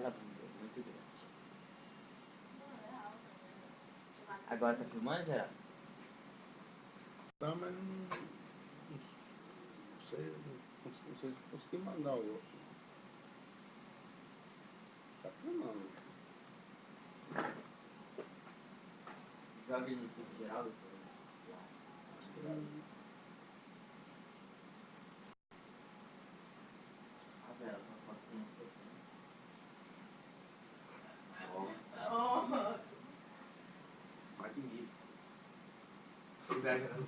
aquela bunda muito grande. Agora tá filmando, Geraldo? Tá, mas não sei se consegui mandar o outro. Tá filmando. Joga ele no YouTube, Geraldo. Acho que vai. Ah, velho, essa foto que não sei como. Oh. Magnífico. Geraldo.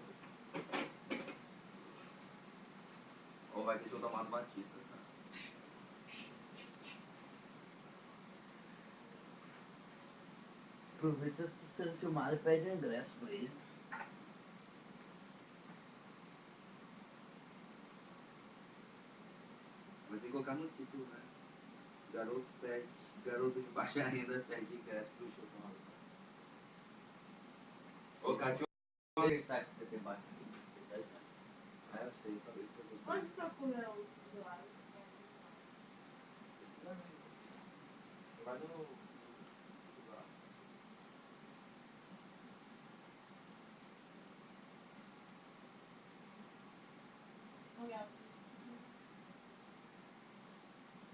Ou vai ter todo Amado Batista. Aproveita que está sendo filmado e pede o ingresso pra ele. Vai ter que colocar no título, né? Garoto de baixa renda pede ingresso pro show do Amado. Ô, Cátia, onde sabe que você tem baixa renda? Ah, eu sei, só isso que eu tô Onde procura os usuários? Vai no... Olha.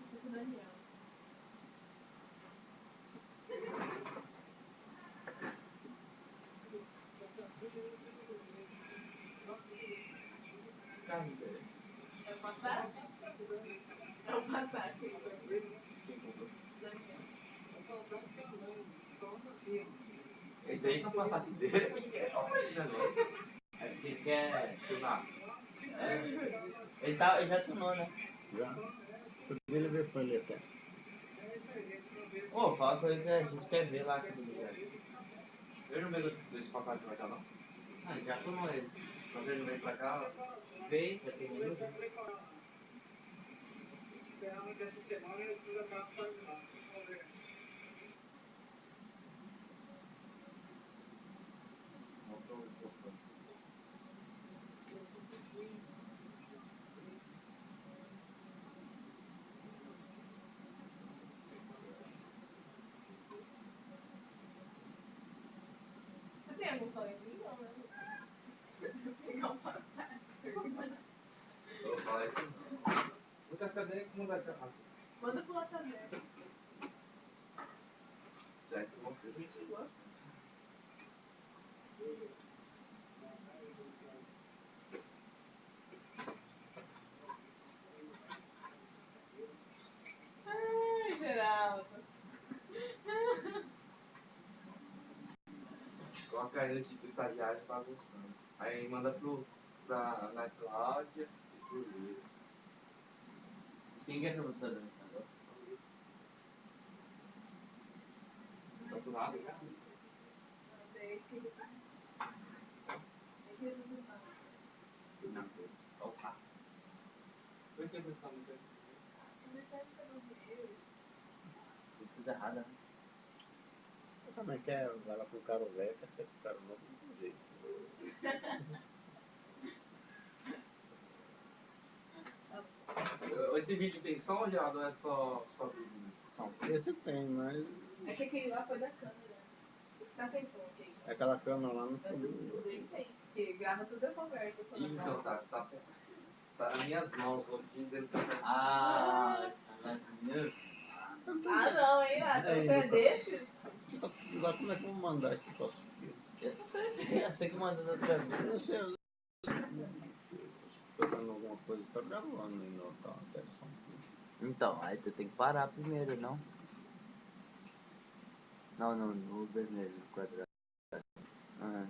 Esse é o Daniel. Carro dele. É o Passat? É o Passat. Quem comprou? Daniel. Esse aí tá o Passat dele. Olha esse negócio. É porque ele quer tunar. É. Ele já tunou, né? Já? Ele veio pra ele até. Ô, fala com ele que a gente quer ver lá aquele lugar. Eu não veio desse Passat pra cá, não? Ah, ele já tunou ele. Mas ele não veio pra cá, veio, já tem um. Mostrou o postando. Você tem algum sonho assim? Não, né? Pegar um Passat. Eu vou falar isso não. Lucas, cadê que não vai ter rápido? Manda pro Latamé. Já que você a gente gosta. Ai, Geraldo. Coloca aí no título estagiário e tá gostando. Aí manda pra Ana Cláudia e pro Luiz. Quem que é essa professora do computador? Tá do lado, né? Não sei o que ele tá. Nem queria processar. Não, opa. Por que a professora não quer? Ele tá pegando dinheiro. Coisa errada, né? Eu também quero, vai lá com o cara velho, quer ser com o cara novo, não tem jeito. Esse vídeo tem som, Geraldo, ou é só vídeo? Som. Esse tem, mas É que aquele lá foi da câmera. Tá sem som aqui. aquela câmera lá não Mas o foi. dele tem. Porque grava toda a conversa. Então tá nas minhas mãos, o vídeo dele tá. Ah, nas minhas. Ah, não, hein? Ah, então você é desses? Agora como é que eu vou mandar esse troço aqui? Eu não sei se é você que mandou da outra vez. Eu sei, pegando alguma coisa, tá gravando aí no tá, até som. Então, aí tu tem que parar primeiro, não? Não, no vermelho, no quadrado. Ah.